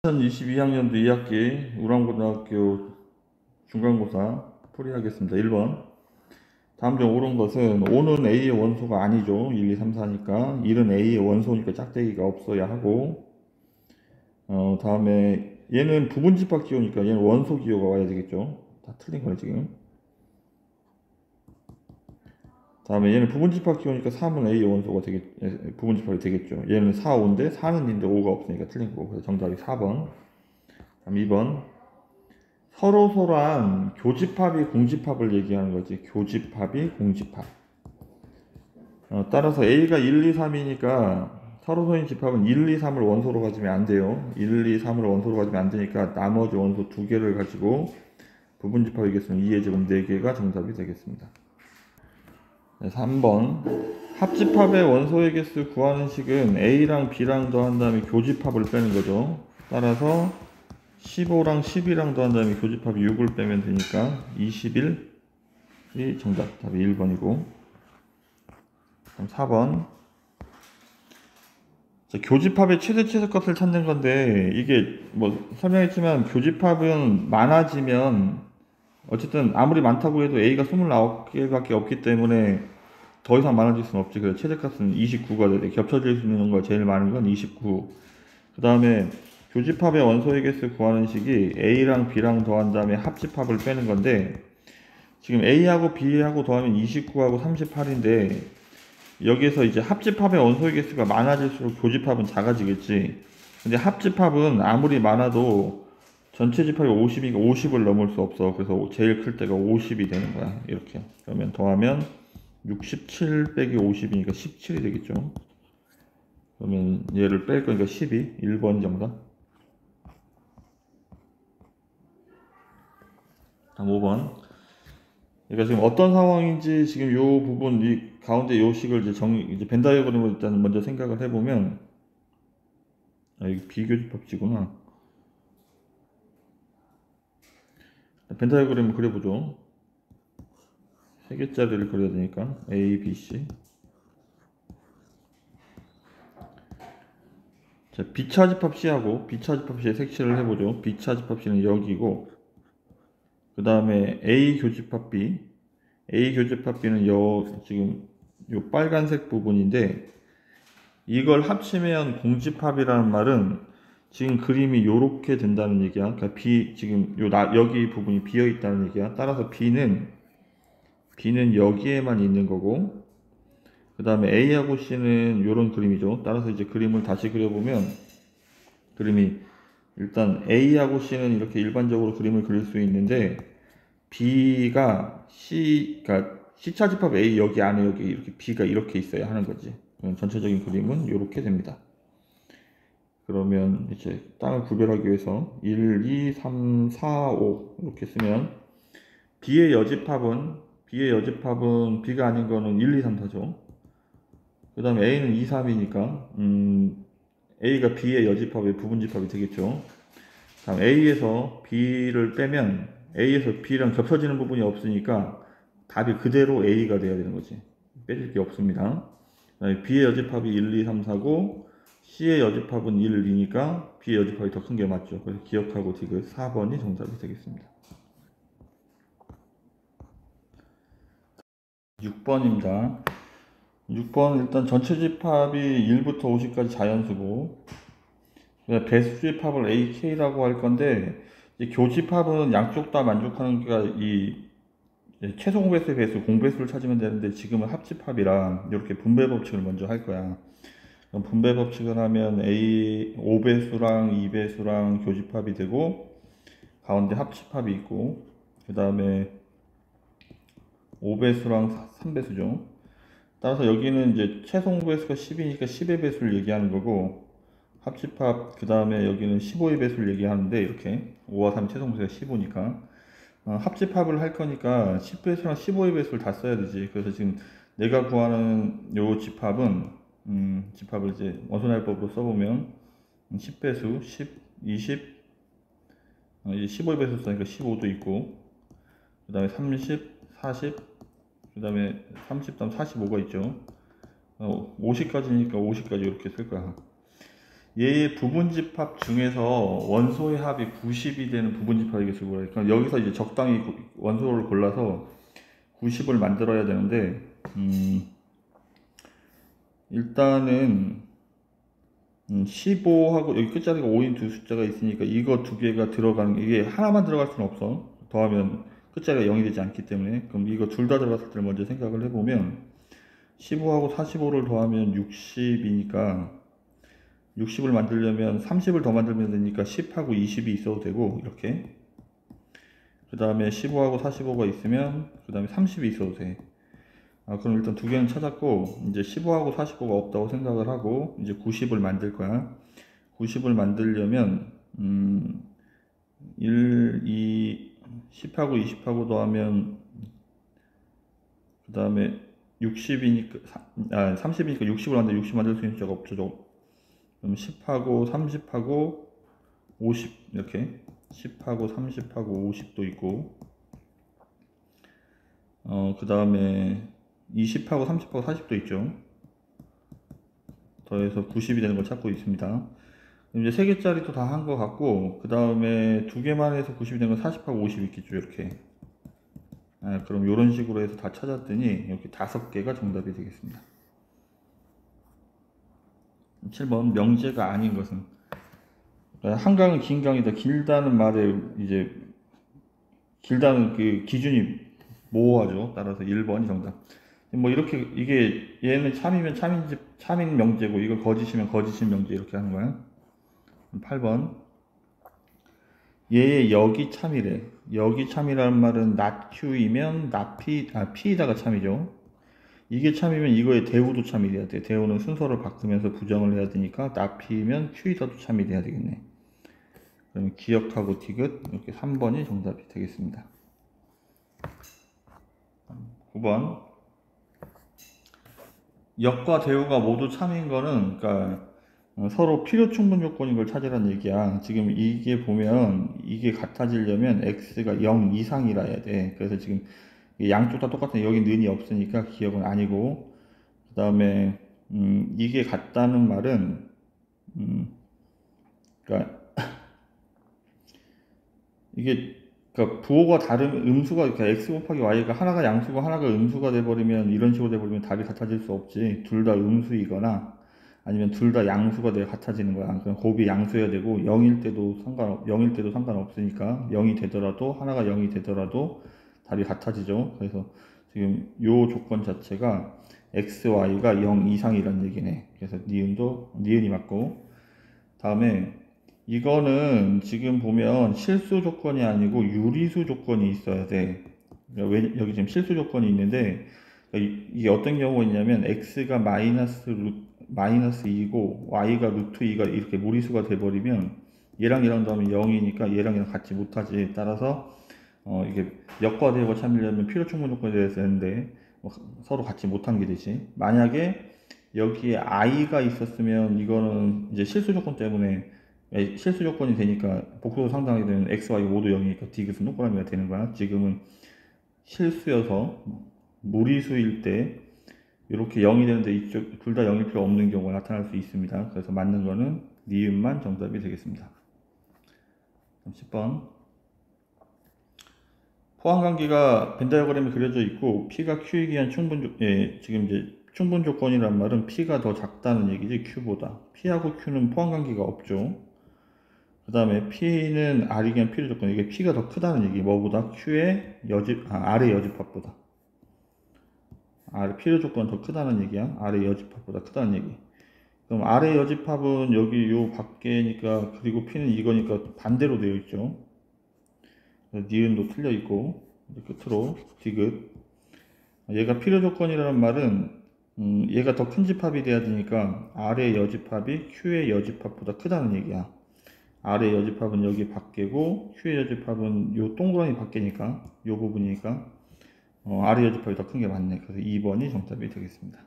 2022학년도 2학기 우랑고등학교 중간고사 풀이하겠습니다. 1번. 다음 중 옳은 것은 5는 A의 원소가 아니죠. 1, 2, 3, 4니까 1은 A의 원소니까 짝대기가 없어야 하고, 다음에 얘는 부분집합 기호니까 얘는 원소 기호가 와야 되겠죠. 다 틀린 거네 지금. 다음에 얘는 부분집합 기호니까 3은 A의 원소가 부분집합이 되겠죠. 얘는 4, 5인데 4는 인데 5가 없으니까 틀린 거고, 그래서 정답이 4번. 다음 2번. 서로소랑 교집합이 공집합을 얘기하는 거지. 교집합이 공집합. 따라서 A가 1, 2, 3이니까 서로소인 집합은 1, 2, 3을 원소로 가지면 안 돼요. 1, 2, 3을 원소로 가지면 안 되니까 나머지 원소 2개를 가지고 부분집합이겠으면 2의 제곱 4개가 정답이 되겠습니다. 네, 3번. 합집합의 원소의 개수 구하는 식은 A랑 B랑 더한 다음에 교집합을 빼는 거죠. 따라서 15랑 12랑 더한 다음에 교집합이 6을 빼면 되니까 21이 정답. 답이 1번이고. 그럼 4번. 자, 교집합의 최대 최소값을 찾는 건데, 이게 뭐 설명했지만 교집합은 많아지면 어쨌든 아무리 많다고 해도 A가 29개밖에 없기 때문에 더 이상 많아질 수는 없지. 그래서 최대값은 29가 돼. 겹쳐질 수 있는 거 제일 많은 건 29. 그 다음에 교집합의 원소의 개수 구하는 식이 A랑 B랑 더한 다음에 합집합을 빼는 건데, 지금 A하고 B하고 더하면 29하고 38인데 여기에서 이제 합집합의 원소의 개수가 많아질수록 교집합은 작아지겠지. 근데 합집합은 아무리 많아도 전체 집합이 50이니까 50을 넘을 수 없어. 그래서 제일 클 때가 50이 되는 거야. 이렇게. 그러면 더하면 67 빼기 50이니까 17이 되겠죠. 그러면 얘를 뺄 거니까 12. 1번 정답. 다음 5번. 그러니까 지금 어떤 상황인지 지금 요 부분, 이 가운데 요 식을 이제 벤 다이어그램을 일단 먼저 생각을 해보면, 이게 비교집합지구나. 벤 다이어그램을 그려보죠. 3개짜리를 그려야 되니까 A, B, C. 자, B차 집합 C하고 B차 집합 C의 색칠을 해보죠. B차 집합 C는 여기고, 그 다음에 A 교집합 B, A 교집합 B는 지금 요 빨간색 부분인데, 이걸 합치면 공집합이라는 말은 지금 그림이 요렇게 된다는 얘기야. 그러니까 지금 여기 부분이 비어 있다는 얘기야. 따라서 B는 여기에만 있는 거고, 그 다음에 A하고 C는 요런 그림이죠. 따라서 이제 그림을 다시 그려보면, 그림이 일단 A하고 C는 이렇게 일반적으로 그림을 그릴 수 있는데, 그러니까 C차 집합 A 여기 안에 여기 이렇게 B가 이렇게 있어야 하는 거지. 전체적인 그림은 이렇게 됩니다. 그러면 이제 땅을 구별하기 위해서 1, 2, 3, 4, 5 이렇게 쓰면 B의 여집합은 B가 아닌 거는 1, 2, 3, 4죠. 그 다음에 A는 2, 3이니까 A가 B의 여집합의 부분집합이 되겠죠. 다음 A에서 B를 빼면 A에서 B랑 겹쳐지는 부분이 없으니까 답이 그대로 A가 돼야 되는 거지. 빼질 게 없습니다. B의 여집합이 1, 2, 3, 4고 C의 여집합은 1, 2니까 B의 여집합이 더 큰 게 맞죠. 그래서 기억하고 디귿 4번이 정답이 되겠습니다. 6번입니다. 6번 일단 전체 집합이 1부터 50까지 자연수고, 배수 집합을 AK라고 할 건데, 교집합은 양쪽 다 만족하는 게 이 최소 공배수의 배수, 공배수를 찾으면 되는데 지금은 합집합이라 이렇게 분배 법칙을 먼저 할 거야. 그럼 분배 법칙을 하면 A 5배수랑 2배수랑 교집합이 되고 가운데 합집합이 있고, 그 다음에 5배수랑 3배수죠. 따라서 여기는 이제 최소 공배수가 10이니까 10의 배수를 얘기하는 거고, 합집합 그 다음에 여기는 15의 배수를 얘기하는데, 이렇게 5와 3 최소 공배수가 15니까 합집합을 할 거니까 10배수랑 15의 배수를 다 써야 되지. 그래서 지금 내가 구하는 요 집합은 집합을 이제 원소날법으로 써보면 10배수, 10, 20, 이제 15의 배수 쓰니까 15도 있고, 그 다음에 30, 40, 그 다음에 30, 다음 45가 있죠. 50까지니까 50까지 이렇게 쓸 거야. 얘의 부분집합 중에서 원소의 합이 90이 되는 부분집합이겠어요. 그러니까 여기서 이제 적당히 원소를 골라서 90을 만들어야 되는데, 일단은 15하고 여기 끝자리가 5인 두 숫자가 있으니까 이거 두 개가 들어가는 게, 이게 하나만 들어갈 수는 없어. 더하면 끝자리가 0이 되지 않기 때문에. 그럼 이거 둘 다 들어갔을 때를 먼저 생각을 해보면 15하고 45를 더하면 60이니까 60을 만들려면 30을 더 만들면 되니까 10하고 20이 있어도 되고, 이렇게. 그 다음에 15하고 45가 있으면 그 다음에 30이 있어도 돼. 그럼 일단 두 개는 찾았고, 이제 15하고 45가 없다고 생각을 하고 이제 90을 만들 거야. 90을 만들려면 1, 2, 10하고 20하고 더하면 그 다음에 60이니까 30이니까 60을 만들 60 만들 수 있는 숫자가 없죠. 그럼 10하고 30하고 50, 이렇게 10하고 30하고 50도 있고, 그 다음에 20하고 30하고 40도 있죠. 더해서 90이 되는 걸 찾고 있습니다. 이제 3개짜리도 다 한 것 같고, 그 다음에 2개만 해서 90이 되는 건 40하고 50 있겠죠. 이렇게. 그럼 이런 식으로 해서 다 찾았더니 이렇게 5개가 정답이 되겠습니다. 7번 명제가 아닌 것은, 한강은 긴 강이다. 길다는 말에 이제 길다는 그 기준이 모호하죠. 따라서 1번이 정답. 뭐 이렇게, 이게 얘는 참이면 참인 명제고 이거 거짓이면 거짓인 명제, 이렇게 하는 거야. 8번 얘의 여기 참이래. 여기 참이라는 말은 not q이면 not p, p이다가 참이죠. 이게 참이면 이거의 대우도 참이 돼야 돼. 대우는 순서를 바꾸면서 부정을 해야 되니까 not p면 q이다도 참이 돼야 되겠네. 그러면 기억하고 디귿, 이렇게 3번이 정답이 되겠습니다. 9번 역과 대우가 모두 참인 거는, 그러니까 서로 필요 충분 조건인 걸 찾으라는 얘기야. 지금 이게 보면 이게 같아지려면 x가 0 이상이라 해야 돼. 그래서 지금 양쪽 다 똑같은, 여기 는이 없으니까 기억은 아니고, 그 다음에 이게 같다는 말은 그러니까 이게, 그러니까 부호가 다른 음수가, 그러니까 x 곱하기 y가 하나가 양수고 하나가 음수가 돼버리면, 이런 식으로 돼버리면 답이 같아질 수 없지. 둘 다 음수이거나 아니면 둘 다 양수가 돼 같아지는 거야. 그럼 곱이 양수여야 되고 0일 때도 상관없으니까 0이 되더라도, 하나가 0이 되더라도 답이 같아지죠. 그래서 지금 요 조건 자체가 x, y가 0 이상이라는 얘기네. 그래서 니은이 맞고, 다음에 이거는 지금 보면 실수 조건이 아니고 유리수 조건이 있어야 돼. 여기 지금 실수 조건이 있는데, 이게 어떤 경우가 있냐면 x가 마이너스 2이고 y가 루트 2가 이렇게 무리수가 돼버리면 얘랑 더하면 0이니까 얘랑 같이 못하지. 따라서 이게 역과 대우가 참으려면 필요 충분 조건이 돼야 되는데 서로 같이 못한 게 되지. 만약에 여기에 i가 있었으면 이거는 이제 실수 조건 때문에, 실수 조건이 되니까 복수로 상당하게 되면 x, y 모두 0이니까 디귿은 동그라미가 되는 거야. 지금은 실수여서 무리수일 때 이렇게 0이 되는데 이쪽 둘 다 0일 필요 없는 경우가 나타날 수 있습니다. 그래서 맞는 거는 니은만 정답이 되겠습니다. 10번 포항관계가 벤 다이어그램이 그려져 있고 P가 Q에 의한 지금 이제 충분 조건이란 말은 P가 더 작다는 얘기지, Q보다. P하고 Q는 포항관계가 없죠. 그 다음에 P는 R이 의한 필요 조건, 이게 P가 더 크다는 얘기. 뭐보다? Q의 R의 여집합보다. R의 필요 조건은 더 크다는 얘기야. R의 여집합보다 크다는 얘기. 그럼 R의 여집합은 여기 요 밖에니까, 그리고 P는 이거니까 반대로 되어 있죠. 니은도 틀려 있고, 끝으로 디귿. 얘가 필요 조건이라는 말은 얘가 더 큰 집합이 돼야 되니까 R의 여집합이 Q의 여집합보다 크다는 얘기야. R의 여집합은 여기 밖에고 Q의 여집합은 요 동그라미 밖에니까, 요 부분이니까 R의 여집합이 더 큰 게 맞네. 그래서 2번이 정답이 되겠습니다.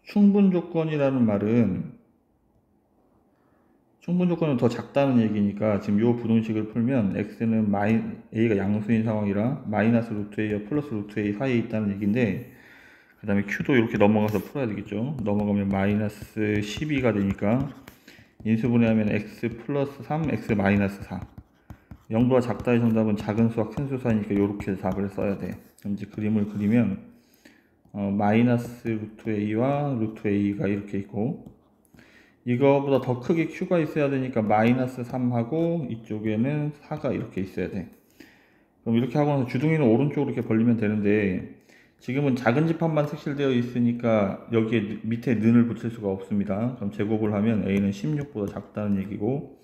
충분 조건이라는 말은, 충분 조건은 더 작다는 얘기니까 지금 요 부등식을 풀면 x는 a가 양수인 상황이라 마이너스 루트 a와 플러스 루트 a 사이에 있다는 얘기인데, 그 다음에 q도 이렇게 넘어가서 풀어야 되겠죠. 넘어가면 마이너스 12가 되니까 인수분해하면 x 플러스 3, x 마이너스 4. 0보다 작다의 정답은 작은 수와 큰 수 사이니까 이렇게 답을 써야 돼. 그럼 이제 그림을 그리면 마이너스 루트 a와 루트 a가 이렇게 있고, 이거보다 더 크게 q가 있어야 되니까 마이너스 3하고 이쪽에는 4가 이렇게 있어야 돼. 그럼 이렇게 하고 나서 주둥이는 오른쪽으로 이렇게 벌리면 되는데, 지금은 작은 집합만 색칠되어 있으니까 여기에 밑에 는을 붙일 수가 없습니다. 그럼 제곱을 하면 a는 16보다 작다는 얘기고,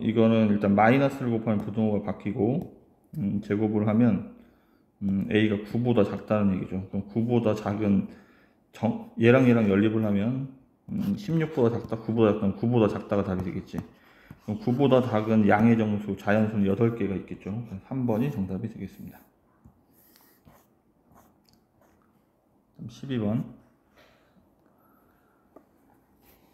이거는 일단 마이너스를 곱하면 부등호가 바뀌고, 제곱을 하면 a가 9보다 작다는 얘기죠. 그럼 9보다 작은 얘랑 연립을 하면 16보다 작다, 9보다 작다, 9보다 작다가 답이 되겠지. 그럼 9보다 작은 양의 정수, 자연수는 8개가 있겠죠. 3번이 정답이 되겠습니다. 12번.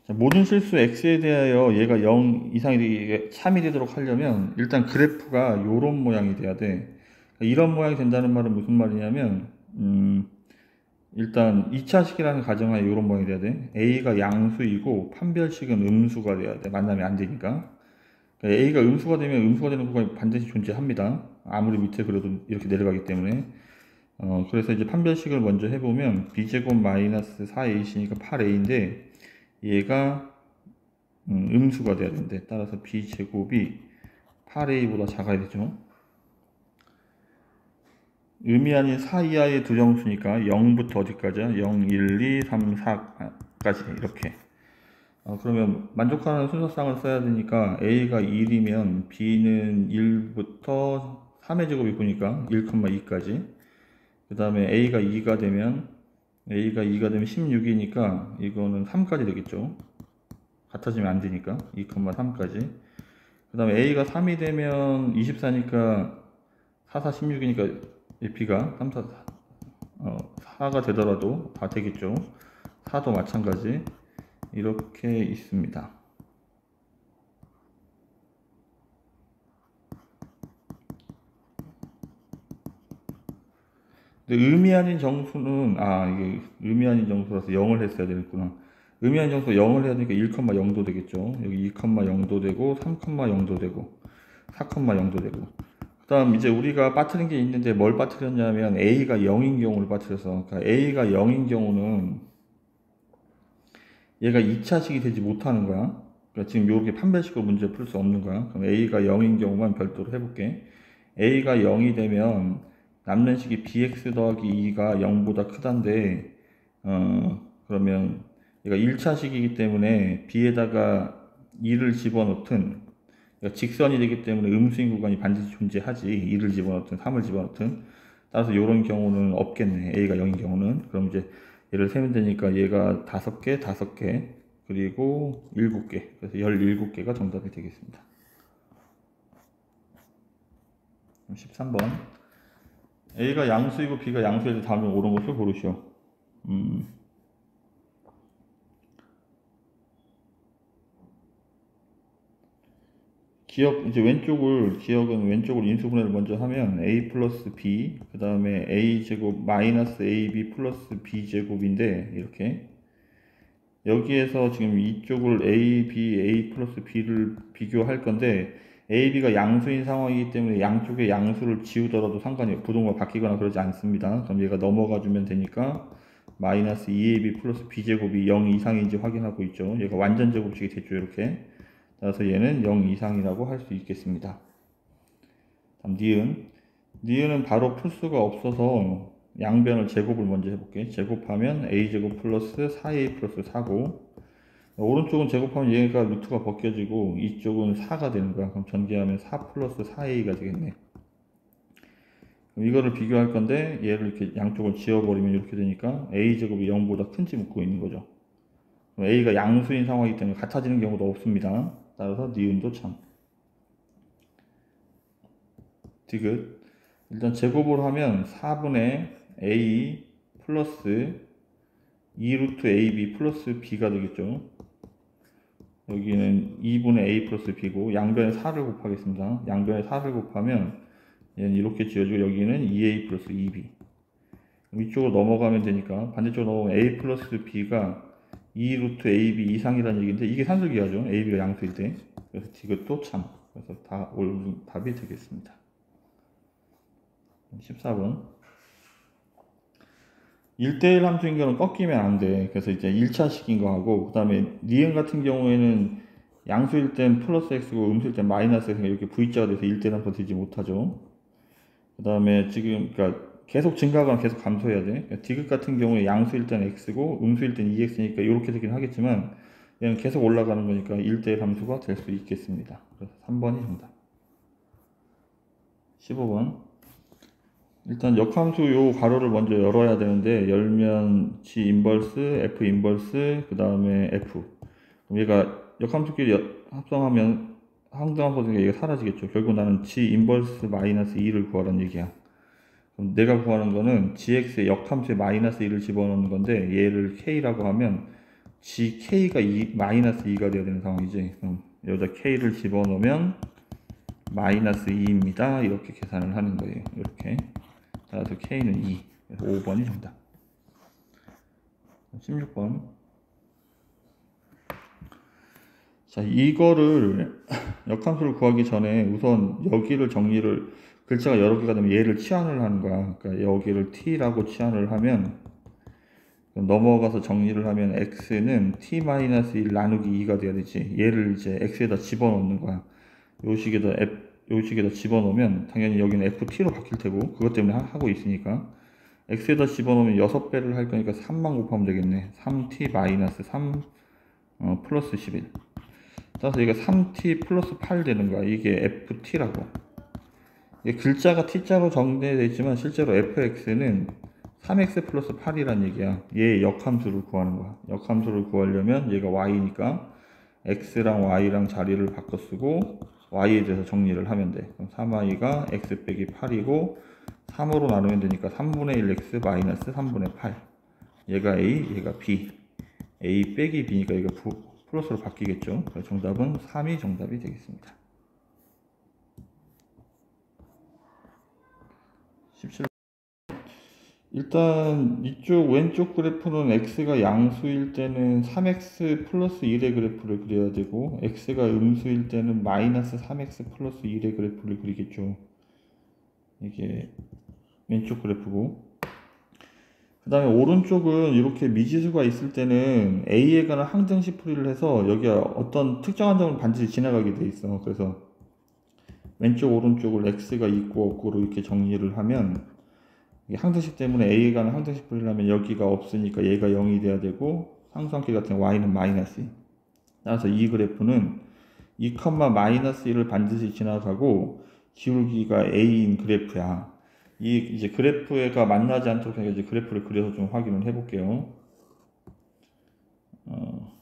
자, 모든 실수 x에 대하여 얘가 0 이상이 되게 참이 되도록 하려면 일단 그래프가 이런 모양이 돼야 돼. 이런 모양이 된다는 말은 무슨 말이냐면 일단 2차식이라는 가정하에 이런 모양이 돼야 돼. a가 양수이고 판별식은 음수가 돼야 돼. 만나면 안 되니까. 그러니까 a가 음수가 되면 음수가 되는 구간이 반드시 존재합니다. 아무리 밑에 그래도 이렇게 내려가기 때문에. 그래서 이제 판별식을 먼저 해보면 b제곱 마이너스 4ac니까 8a인데 얘가 음수가 돼야 되는데, 따라서 b제곱이 8a보다 작아야 되죠. 음이 아닌 4 이하의 두 정수니까 0부터 어디까지야? 0, 1, 2, 3, 4까지 이렇게. 그러면 만족하는 순서상을 써야 되니까 a가 1이면 b는 1부터 3의 제곱이 9니까 1,2까지. 그 다음에 a가 2가 되면 16이니까 이거는 3까지 되겠죠. 같아지면 안 되니까 2,3까지. 그 다음에 a가 3이 되면 24니까 4, 4, 16이니까 b가 3, 4, 4가 되더라도 다 되겠죠. 4도 마찬가지. 이렇게 있습니다. 근데 의미 아닌 정수는, 이게 의미 아닌 정수라서 0을 했어야 되겠구나. 의미 아닌 정수 0을 해야 되니까 1,0도 되겠죠. 여기 2,0도 되고 3,0도 되고 4,0도 되고. 그 다음 이제 우리가 빠뜨린 게 있는데 뭘 빠뜨렸냐면 a가 0인 경우를 빠뜨려서, 그러니까 a가 0인 경우는 얘가 2차식이 되지 못하는 거야. 그러니까 지금 이렇게 판별식으로 문제 풀 수 없는 거야. 그럼 a가 0인 경우만 별도로 해볼게. a가 0이 되면 남는 식이 bx 더하기 2가 0보다 크단데, 그러면 얘가 1차식이기 때문에 b에다가 2를 집어넣든, 그러니까 직선이 되기 때문에 음수인 구간이 반드시 존재하지. 2를 집어넣든 3을 집어넣든. 따라서 이런 경우는 없겠네. a가 0인 경우는. 그럼 이제 얘를 세면 되니까 얘가 5개, 5개, 그리고 7개. 그래서 17개가 정답이 되겠습니다. 13번. a가 양수이고 b가 양수일 때 다음에 옳은 것을 고르시오. 이제 기억은 왼쪽을 인수분해를 먼저 하면 a 플러스 b, 그 다음에 a 제곱 마이너스 ab 플러스 b 제곱인데, 이렇게 여기에서 지금 이쪽을 a 플러스 b를 비교할 건데, ab가 양수인 상황이기 때문에 양쪽의 양수를 지우더라도 상관이 부동호가 바뀌거나 그러지 않습니다. 그럼 얘가 넘어가 주면 되니까 마이너스 2ab 플러스 b제곱이 0 이상인지 확인하고 있죠. 얘가 완전 제곱식이 됐죠. 이렇게. 따라서 얘는 0 이상이라고 할 수 있겠습니다. 다음 니은은 바로 풀 수가 없어서 양변을 제곱을 먼저 해볼게. 제곱하면 a제곱 플러스 4a 플러스 4고, 오른쪽은 제곱하면 얘가 루트가 벗겨지고 이쪽은 4가 되는 거야. 그럼 전개하면 4 플러스 4a가 되겠네. 그럼 이거를 비교할 건데 얘를 이렇게 양쪽을 지워버리면 이렇게 되니까 a제곱이 0보다 큰지 묻고 있는 거죠. 그럼 a가 양수인 상황이기 때문에 같아지는 경우도 없습니다. 따라서 니은도 참. 디귿. 일단 제곱을 하면 4분의 a 플러스 2루트 ab 플러스 b가 되겠죠. 여기는 2분의 a 플러스 b고 양변에 4를 곱하겠습니다. 양변에 4를 곱하면 얘는 이렇게 지어지고 여기는 2a 플러스 2b. 위쪽으로 넘어가면 되니까 반대쪽으로 넘어가면 a 플러스 b가 2 루트 ab 이상이라는 얘기인데 이게 산술기하죠. ab가 양수일 때. 그래서 이것도 참. 그래서 다 옳은 답이 되겠습니다. 14번. 1대1 함수인 경우는 꺾이면 안 돼. 그래서 이제 1차식인 거 하고, 그 다음에 니은 같은 경우에는 양수일 땐 플러스 x고 음수일 땐 마이너스 x가 이렇게 v자가 돼서 1대1 함수 되지 못하죠. 그 다음에 지금, 그러니까 계속 증가하거나 계속 감소해야 돼. 그러니까 디귿 같은 경우에 양수일 땐 x고 음수일 땐 2x니까 이렇게 되긴 하겠지만, 얘는 계속 올라가는 거니까 1대1 함수가 될 수 있겠습니다. 그래서 3번이 정답. 15번. 일단 역함수 요 괄호를 먼저 열어야 되는데 열면 G 인버스, F 인버스, 그 다음에 F. 그럼 얘가 역함수끼리 합성하면 항등함수 얘가 사라지겠죠. 결국 나는 G 인버스 마이너스 2를 구하라는 얘기야. 그럼 내가 구하는 거는 GX의 역함수에 마이너스 2를 집어넣는 건데 얘를 K라고 하면 GK가 마이너스 2가 돼야 되는 상황이지. 그럼 여기다 K를 집어넣으면 마이너스 2입니다. 이렇게 계산을 하는 거예요. 이렇게. 따라서 K는 2. 그래서 5번이 정답. 16번. 자, 이거를 역함수를 구하기 전에 우선 여기를 정리를 글자가 여러 개가 되면 얘를 치환을 하는 거야. 그러니까 여기를 T라고 치환을 하면 넘어가서 정리를 하면 X는 T-1 나누기 2가 돼야 되지. 얘를 이제 X에다 집어넣는 거야. 요 식에다 집어넣으면 당연히 여기는 FT로 바뀔 테고 그것 때문에 하고 있으니까 X에다 집어넣으면 6배를 할 거니까 3만 곱하면 되겠네. 3T 마이너스 3 플러스 11. 따라서 이게 3T 플러스 8 되는 거야. 이게 FT라고. 이게 글자가 T자로 정리되어 있지만 실제로 FX는 3X 플러스 8이란 얘기야. 얘 역함수를 구하는 거야. 역함수를 구하려면 얘가 Y니까 X랑 Y랑 자리를 바꿔 쓰고 Y에 대해서 정리를 하면 돼. 그럼 3Y가 X 빼기 8이고 3으로 나누면 되니까 3분의 1X 마이너스 3분의 8. 얘가 A, 얘가 B. A 빼기 B니까 얘가 플러스로 바뀌겠죠. 그래서 정답은 3이 정답이 되겠습니다. 17. 일단 이쪽 왼쪽 그래프는 x가 양수일 때는 3x 플러스 1의 그래프를 그려야 되고 x가 음수일 때는 마이너스 3x 플러스 1의 그래프를 그리겠죠. 이게 왼쪽 그래프고 그 다음에 오른쪽은 이렇게 미지수가 있을 때는 a에 관한 항등식 풀이를 해서 여기가 어떤 특정한 점을 반드시 지나가게 돼 있어. 그래서 왼쪽 오른쪽을 x가 있고 없고로 이렇게 정리를 하면 항등식 때문에 A에 관한 항등식 풀이를 하면 여기가 없으니까 얘가 0이 돼야 되고 상수함계 같은 Y는 마이너스 2. 따라서 이 그래프는 2, 마이너스 1을 반드시 지나가고 기울기가 A인 그래프야. 이 이제 그래프가 만나지 않도록 이제 그래프를 그려서 좀 확인을 해볼게요.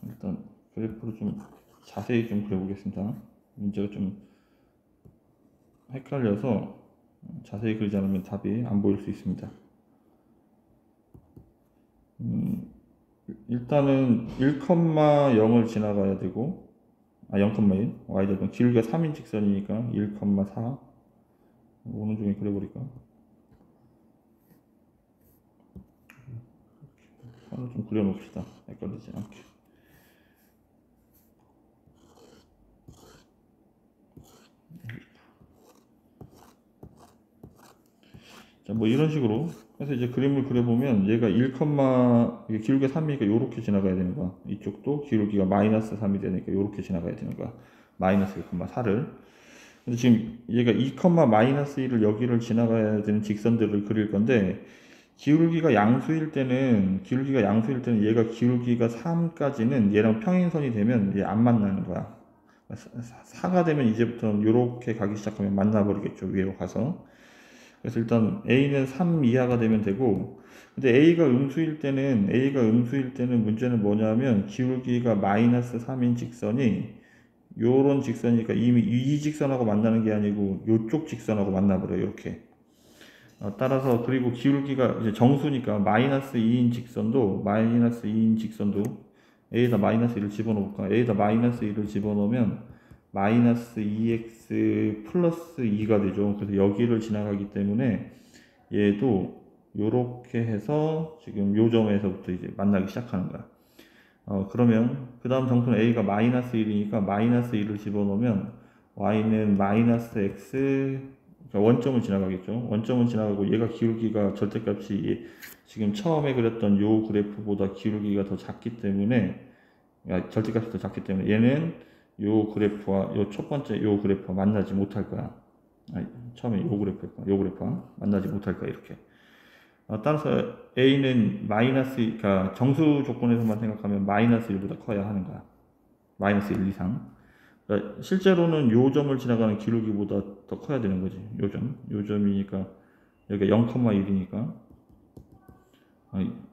일단 그래프를 좀 자세히 좀 그려보겠습니다. 문제가 좀 헷갈려서 자세히 그리지 않으면 답이 안 보일 수 있습니다. 일단은 1,0을 지나가야 되고 0,1 y좌표는 기울기가 3인 직선이니까 1,4 오는 중에 그려버릴까? 하나 좀 그려놓읍시다. 헷갈리지 않게. 자, 뭐 이런 식으로 해서 이제 그림을 그려보면 얘가 1, 이게 기울기가 3이니까 요렇게 지나가야 되는 거야. 이쪽도 기울기가 마이너스 3이 되니까 요렇게 지나가야 되는 거야. 마이너스 1,4를. 근데 지금 얘가 2, 마이너스 1을 여기를 지나가야 되는 직선들을 그릴 건데 기울기가 양수일 때는 얘가 기울기가 3까지는 얘랑 평행선이 되면 얘 안 만나는 거야. 4가 되면 이제부터 요렇게 가기 시작하면 만나버리겠죠. 위로 가서. 그래서 일단 A는 3 이하가 되면 되고 근데 A가 음수일 때는 문제는 뭐냐면 기울기가 마이너스 3인 직선이 요런 직선이니까 이미 이 직선하고 만나는 게 아니고 요쪽 직선하고 만나버려요. 이렇게. 따라서 그리고 기울기가 이제 정수니까 마이너스 2인 직선도 A에다 마이너스 1을 집어넣을까? A에다 마이너스 1을 집어넣으면 마이너스 2x 플러스 2가 되죠. 그래서 여기를 지나가기 때문에 얘도 요렇게 해서 지금 요 점에서부터 이제 만나기 시작하는 거야. 그러면 그 다음 정수는 a가 마이너스 1이니까 마이너스 1을 집어넣으면 y는 마이너스 x, 그러니까 원점을 지나가겠죠. 원점을 지나가고 얘가 기울기가 절대값이 지금 처음에 그렸던 요 그래프보다 기울기가 더 작기 때문에, 그러니까 절대값이 더 작기 때문에 얘는 요 그래프와 요 첫 번째 요 그래프와 만나지 못할 거야. 처음에 요 그래프와 만나지 못할 거야, 이렇게. 따라서 a는 마이너스, 그러니까 정수 조건에서만 생각하면 마이너스 1보다 커야 하는 거야. 마이너스 1 이상. 그러니까 실제로는 요 점을 지나가는 기울기보다 더 커야 되는 거지. 요 점이니까 여기가 0,1이니까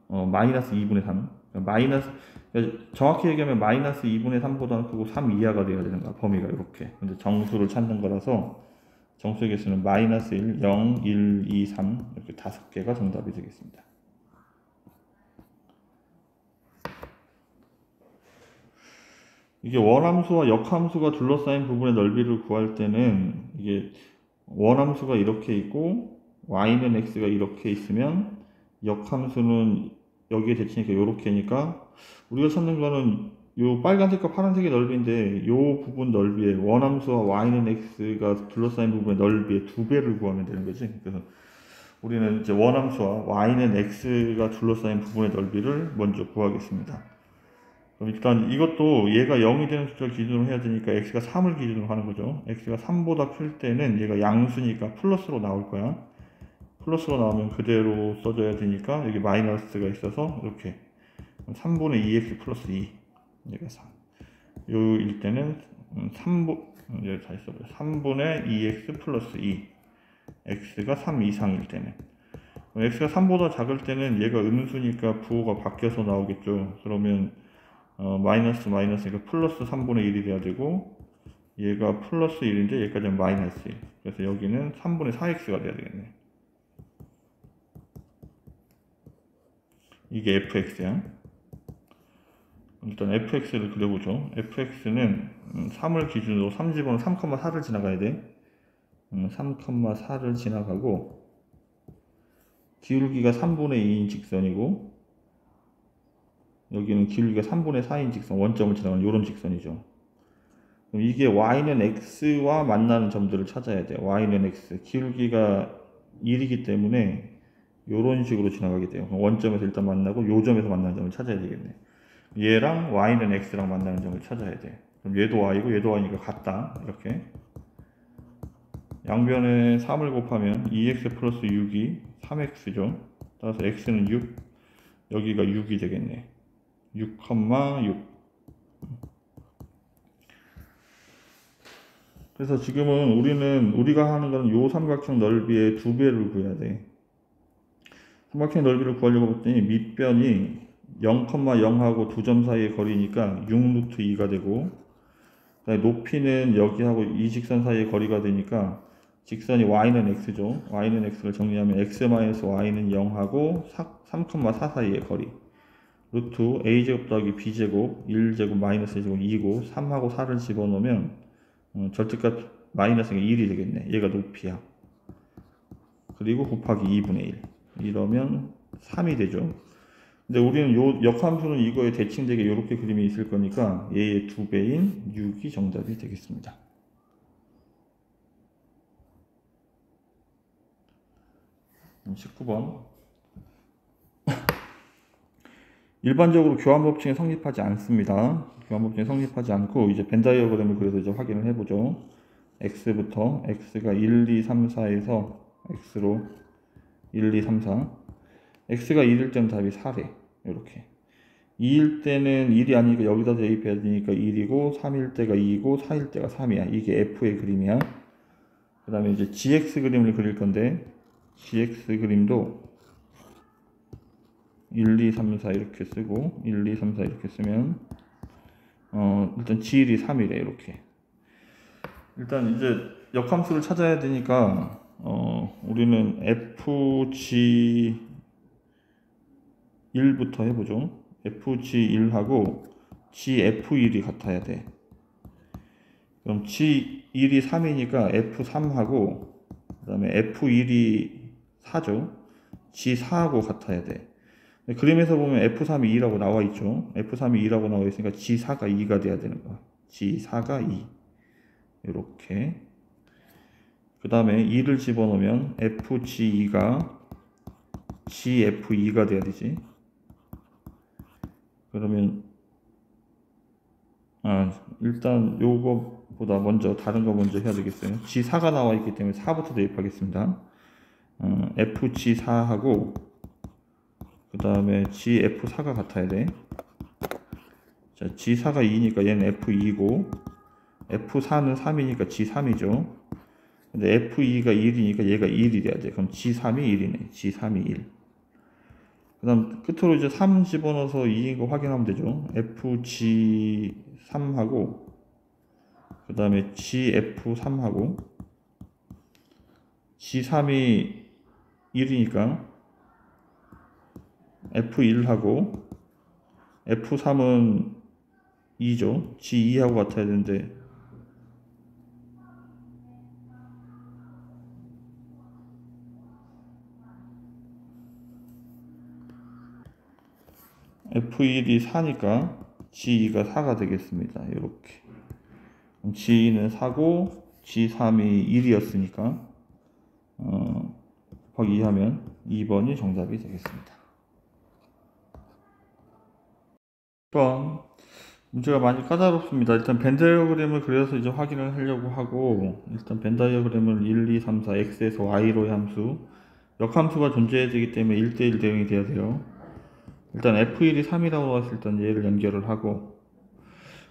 마이너스 2분의 3. 그러니까 그러니까 정확히 얘기하면 마이너스 2분의 3보다는 크고 3 이하가 돼야 되는 거야, 범위가. 이렇게. 근데 정수를 찾는 거라서 정수의 개수는 마이너스 1, 0, 1, 2, 3 이렇게 5개가 정답이 되겠습니다. 이게 원함수와 역함수가 둘러싸인 부분의 넓이를 구할 때는 이게 원함수가 이렇게 있고 y는 x가 이렇게 있으면 역함수는 여기에 대치니까 이렇게니까 우리가 찾는 거는 요 빨간색과 파란색의 넓이인데 요 부분 넓이에 원함수와 y는 x가 둘러싸인 부분의 넓이의 2배를 구하면 되는 거지. 그래서 우리는 이제 원함수와 y는 x가 둘러싸인 부분의 넓이를 먼저 구하겠습니다. 그럼 일단 이것도 얘가 0이 되는 숫자를 기준으로 해야 되니까 x가 3을 기준으로 하는 거죠. x가 3보다 클 때는 얘가 양수니까 플러스로 나올 거야. 플러스로 나오면 그대로 써줘야 되니까 여기 마이너스가 있어서 이렇게 3분의 2x 플러스 2, 얘가 3. 요일 때는 3분의 2x 플러스 2, x가 3 이상일 때는. x가 3보다 작을 때는 얘가 음수니까 부호가 바뀌어서 나오겠죠. 그러면 마이너스니까 플러스 3분의 1이 돼야 되고, 얘가 플러스 1인데 얘까지는 마이너스 1. 그래서 여기는 3분의 4x가 돼야 되겠네. 이게 fx야. 일단 fx를 그려보죠. fx는 3을 기준으로 3집어는 3,4를 지나가야 돼. 3,4를 지나가고 기울기가 3분의 2인 직선이고 여기는 기울기가 3분의 4인 직선, 원점을 지나가는 이런 직선이죠. 그럼 이게 y는 x와 만나는 점들을 찾아야 돼. y는 x, 기울기가 1이기 때문에 이런 식으로 지나가게 돼요. 원점에서 일단 만나고 요 점에서 만나는 점을 찾아야 되겠네. 얘랑 y는 x랑 만나는 점을 찾아야 돼. 그럼 얘도 y고 얘도 y니까 같다. 이렇게 양변에 3을 곱하면 2x 플러스 6이 3x죠. 따라서 x는 6, 여기가 6이 되겠네. 6,6. 그래서 지금은 우리가 하는 거는 요 삼각형 넓이의 2배를 구해야 돼. 삼각형 넓이를 구하려고 했더니 밑변이 0,0하고 2점 사이의 거리니까 6루트 2가 되고, 높이는 여기하고 이 직선 사이의 거리가 되니까 직선이 y는 x죠. y는 x를 정리하면 x-y는 0하고 3,4 사이의 거리. 루트 a제곱 더하기 b제곱 1제곱 마이너스 1제곱 2고 3하고 4를 집어넣으면 절대값 마이너스가 1이 되겠네. 얘가 높이야. 그리고 곱하기 2분의 1 이러면 3이 되죠. 근데 우리는 요 역함수는 이거에 대칭되게 이렇게 그림이 있을 거니까 얘의 2배인 6이 정답이 되겠습니다. 그럼 19번 일반적으로 교환법칙은 성립하지 않습니다. 교환법칙은 성립하지 않고 이제 벤 다이어그램을 그려서 이제 확인을 해보죠. x부터 x가 1, 2, 3, 4에서 x로 1, 2, 3, 4 x가 1일 때는 답이 4래. 이렇게 2일 때는 1이 아니니까 여기다 대입해야 되니까 1이고 3일 때가 2이고 4일 때가 3이야. 이게 f의 그림이야. 그 다음에 이제 gx 그림을 그릴 건데 gx 그림도 1, 2, 3, 4 이렇게 쓰고 1, 2, 3, 4 이렇게 쓰면 일단 g1이 3이래. 이렇게 일단 이제 역함수를 찾아야 되니까 우리는 fg1부터 해보죠. fg1하고 gf1이 같아야 돼. 그럼 g1이 3이니까 f3하고 그 다음에 f1이 4죠. G4하고 같아야 돼. 그림에서 보면 F3이 2라고 나와 있죠. F3이 2라고 나와 있으니까 G4가 2가 돼야 되는 거야. G4가 2. 이렇게. 그 다음에 2를 집어넣으면 FG2가 GF2가 돼야 되지. 그러면 일단 요거보다 먼저 다른 거 먼저 해야 되겠어요. G4가 나와 있기 때문에 4부터 대입하겠습니다. FG4하고 그 다음에 GF4가 같아야 돼. 자, G4가 2니까 얘는 F2고 F4는 3이니까 G3이죠. 근데 F2가 1이니까 얘가 1이 돼야 돼. 그럼 G3이 1이네. G3이 1. 그 다음 끝으로 이제 3 집어넣어서 2인 거 확인하면 되죠. FG3하고 그 다음에 GF3하고 G3이 1이니까 F1하고 F3은 2죠. G2하고 같아야 되는데 F1이 4니까 G2가 4가 되겠습니다. 이렇게. G2는 4고 G3이 1이었으니까 곱하기 2 하면 2번이 정답이 되겠습니다. 1번 문제가 많이 까다롭습니다. 일단 벤 다이어그램을 그려서 이제 확인을 하려고 하고, 일단 벤 다이어그램을 1, 2, 3, 4, x에서 y로의 함수, 역함수가 존재해야 되기 때문에 1대1 대응이 돼야 돼요. 일단 f1이 3이라고 나왔을 때 일단 얘를 연결을 하고,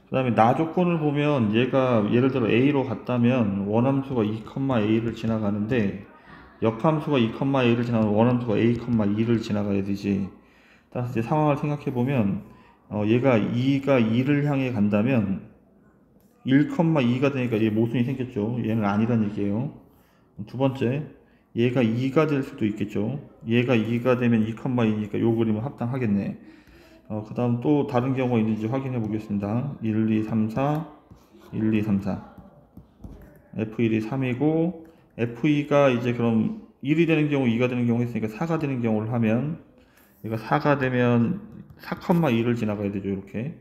그 다음에 나 조건을 보면 얘가 예를 들어 a로 갔다면 원함수가 2,a를 지나가는데 역함수가 2,a를 지나가면 원함수가 a, 2를 지나가야 되지. 따라서 이제 상황을 생각해 보면 얘가 2가 2를 향해 간다면 1,2가 되니까 얘 모순이 생겼죠. 얘는 아니란 얘기예요. 두 번째, 얘가 2가 될 수도 있겠죠. 얘가 2가 되면 2,2니까 요 그림은 합당하겠네. 그 다음 또 다른 경우가 있는지 확인해 보겠습니다. 1, 2, 3, 4, 1, 2, 3, 4. F1이 3이고, F2가 이제 그럼 1이 되는 경우, 2가 되는 경우 했으니까 4가 되는 경우를 하면, 얘가 4가 되면 4,2를 지나가야 되죠, 이렇게.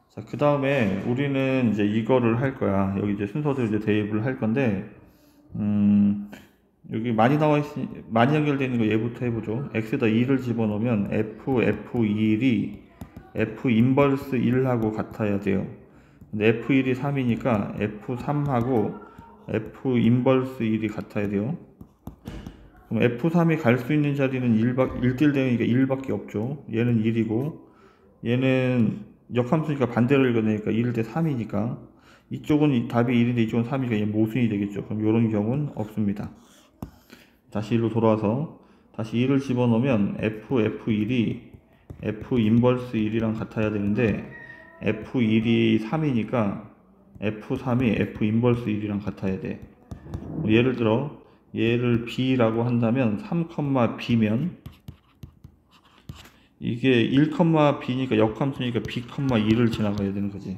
자, 그 다음에 우리는 이제 이거를 할 거야. 여기 이제 순서대로 이제 대입을 할 건데, 여기 많이 나와 있으니, 많이 연결되어 있는 거 얘부터 해보죠. x에다 2를 집어넣으면 f1이 f 인버스 1하고 같아야 돼요. 근데 f1이 3이니까 f3하고 f 인버스 1이 같아야 돼요. 그럼 f3이 갈 수 있는 자리는 1대1 대응이니까 1밖에 없죠. 얘는 1이고, 얘는 역함수니까 반대로 읽어내니까 1 대 3이니까, 이쪽은 답이 1인데 이쪽은 3이니까 얘 모순이 되겠죠. 그럼 이런 경우는 없습니다. 다시 1로 돌아와서 다시 1을 집어넣으면 f1이 f 인버스 1이랑 같아야 되는데 f1이 3이니까 f3이 f 인버스 1이랑 같아야 돼. 예를 들어 얘를 b라고 한다면 3,b면 이게 1,b니까 역함수니까 b,2를 지나가야 되는 거지.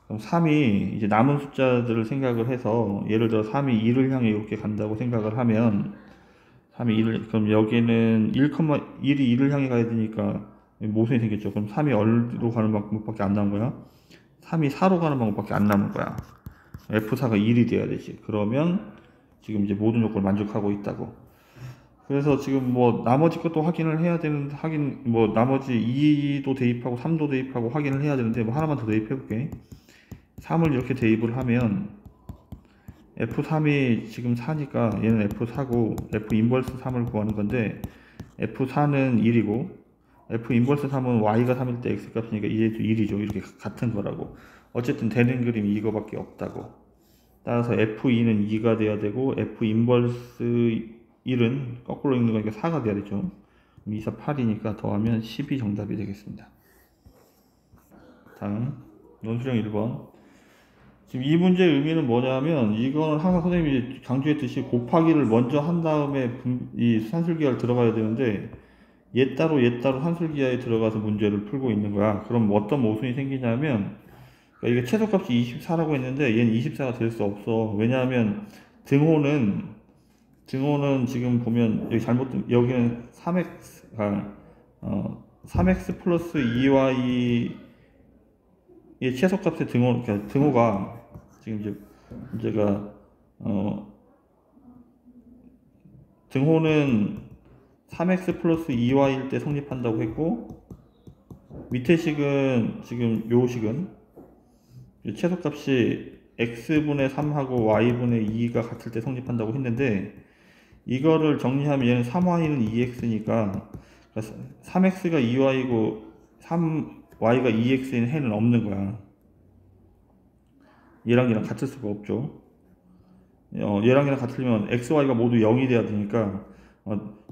그럼 3이 이제 남은 숫자들을 생각을 해서 예를 들어 3이 2를 향해 이렇게 간다고 생각을 하면 3이 1을, 그럼 여기는 1,1이 2를 향해 가야 되니까 모순이 생겼죠. 그럼 3이 어디로 가는 방법밖에 안 남은 거야? 3이 4로 가는 방법밖에 안 남은 거야. F4가 1이 돼야 되지. 그러면 지금 이제 모든 조건을 만족하고 있다고. 그래서 지금 뭐 나머지 것도 확인을 해야 되는, 뭐 나머지 2도 대입하고 3도 대입하고 확인을 해야 되는데 뭐 하나만 더 대입해 볼게. 3을 이렇게 대입을 하면 F3이 지금 4니까 얘는 F4고 F 인버스 3을 구하는 건데 F4는 1이고 F 인버스 3은 Y가 3일 때 X 값이니까 얘도 1이죠. 이렇게 같은 거라고. 어쨌든 되는 그림이 이거밖에 없다고. 따라서 F2는 2가 돼야 되고 F 인버스 1은 거꾸로 읽는 거니까 4가 돼야 되죠. 2, 4, 8이니까 더하면 10이 정답이 되겠습니다. 다음 논술형 1번. 지금 이 문제의 의미는 뭐냐면 이거는 항상 선생님이 강조했듯이 곱하기를 먼저 한 다음에 이 산술기하를 들어가야 되는데 얘 따로 산술기하에 들어가서 문제를 풀고 있는 거야. 그럼 어떤 모순이 생기냐면 그러니까 이게 최소값이 24라고 했는데 얘는 24가 될 수 없어. 왜냐하면 등호는 등호는 지금 보면 여기 여기는 3x 플러스 2y의 최소값의 그러니까 등호가 지금 이제 문제가 등호는 3x 플러스 2y일 때 성립한다고 했고, 밑에 식은 지금 요 식은 최소값이 x분의 3하고 y분의 2가 같을 때 성립한다고 했는데, 이거를 정리하면 얘는 3y는 2x니까 3x가 2y고 3y가 2x인 해는 없는 거야. 얘랑 같을 수가 없죠. 얘랑 같으면 x, y가 모두 0이 돼야 되니까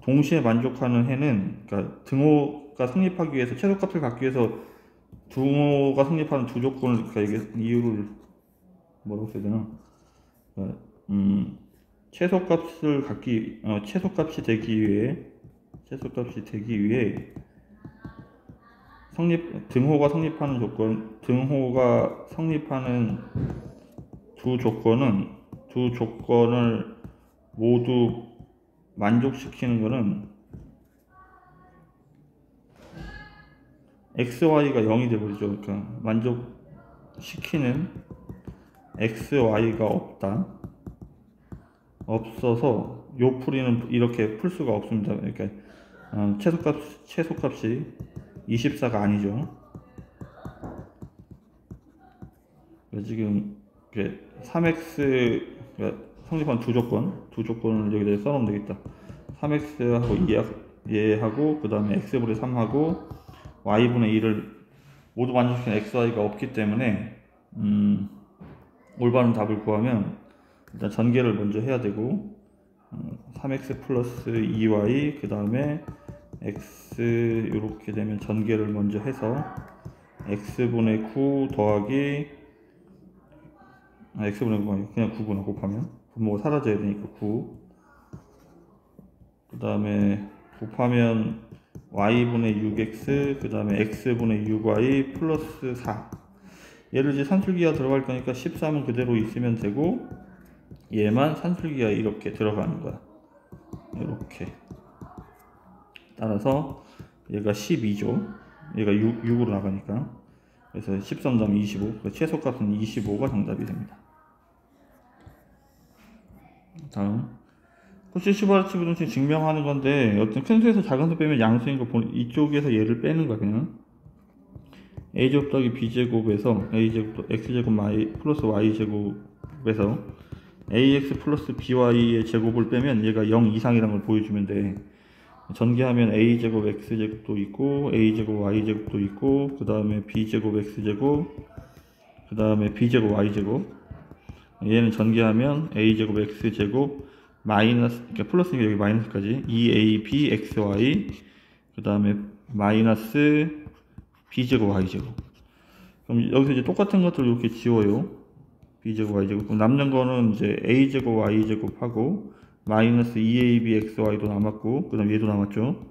동시에 만족하는 해는, 그러니까 등호가 성립하기 위해서, 최소값을 갖기 위해서 등호가 성립하는 두 조건을, 그러니까 이게 이유를 뭐라고 써야 되나? 그러니까 최소값이 되기 위해 등호가 성립하는 조건, 등호가 성립하는 두 조건을 모두 만족시키는 것은 x, y가 0이 되버리죠. 그러니까 만족시키는 x, y가 없어서 요 풀이는 이렇게 풀 수가 없습니다. 그러니까 최소값이 24가 아니죠. 지금 3x 성립한 두 조건을 여기다 써놓으면 되겠다. 3x하고 얘하고 그 다음에 x분의 3하고 y분의 2를 모두 만족시키는 x, y가 없기 때문에 올바른 답을 구하면 일단 전개를 먼저 해야 되고, 3x 플러스 2y 그 다음에 x 이렇게 되면 전개를 먼저 해서 x분의 9 더하기 x분의 9가 그냥 9구나, 곱하면 분모가 사라져야 되니까 9, 그 다음에 곱하면 y분의 6x 그 다음에 x분의 6y 플러스 4. 얘를 이제 산술기가 들어갈 거니까 13은 그대로 있으면 되고, 얘만 산술기가 이렇게 들어가는 거야. 이렇게. 따라서 얘가 12죠. 얘가 6으로 나가니까. 그래서 13 25. 최소값은 25가 정답이 됩니다. 다음. 코시-슈바르츠 부등식 증명하는 건데, 어떤 큰 수에서 작은 수 빼면 양수인 거 이쪽에서 얘를 빼는 거야, 그냥. a제곱 더하기 b제곱에서 a제곱 x제곱 플러스 y제곱에서 ax 플러스 by의 제곱을 빼면 얘가 0 이상이라는 걸 보여주면 돼. 전개하면 a제곱 x제곱도 있고 a제곱 y제곱도 있고, 그 다음에 b제곱 x제곱, 그 다음에 b제곱 y제곱. 얘는 전개하면 a제곱 x제곱 마이너스, 그러니까 플러스니까 여기 마이너스까지 2ab xy, 그 다음에 마이너스 b제곱 y제곱. 그럼 여기서 이제 똑같은 것들을 이렇게 지워요. b제곱 y제곱. 그럼 남는 거는 이제 a제곱 y제곱하고 마이너스 2ab xy도 남았고, 그 다음 얘도 남았죠.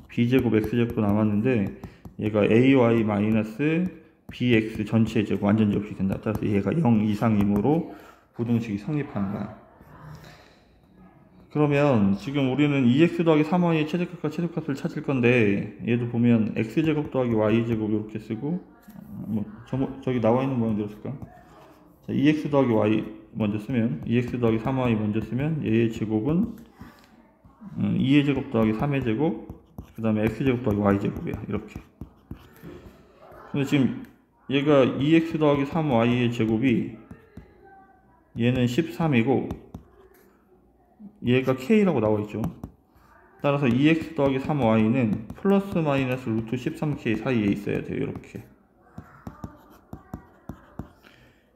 b제곱 x제곱도 남았는데 얘가 ay 마이너스 bx 전체 제곱 완전 제곱이 된다. 따라서 얘가 0 이상이므로 부등식이 성립하는 거야. 그러면 지금 우리는 2x 더하기 3y의 최대값과 최소값을 찾을 건데, 얘도 보면 x제곱 더하기 y제곱 이렇게 쓰고, 저기 나와 있는 모양대로 쓸까? 자, 2x 더하기 y 먼저 쓰면, 2x 더하기 3y 먼저 쓰면 얘의 제곱은 2의 제곱 더하기 3의 제곱, 그 다음에 x제곱 더하기 y제곱이야. 이렇게. 근데 지금 얘가 2x 더하기 3y의 제곱이 얘는 13이고 얘가 k라고 나와 있죠. 따라서 2x 더하기 3y는 플러스 마이너스 루트 13k 사이에 있어야 돼요. 이렇게.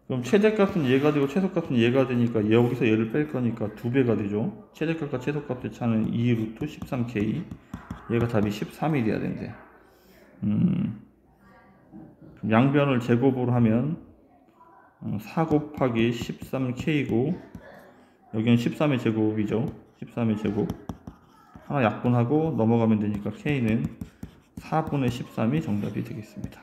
그럼 최대값은 얘가 되고 최소값은 얘가 되니까 여기서 얘를 뺄 거니까 2배가 되죠. 최대값과 최소값의 차는 2 루트 13k. 얘가 답이 13이 돼야 된대. 양변을 제곱으로 하면 4 곱하기 13k고, 여기는 13의 제곱이죠. 13의 제곱. 하나 약분하고 넘어가면 되니까 k는 4분의 13이 정답이 되겠습니다.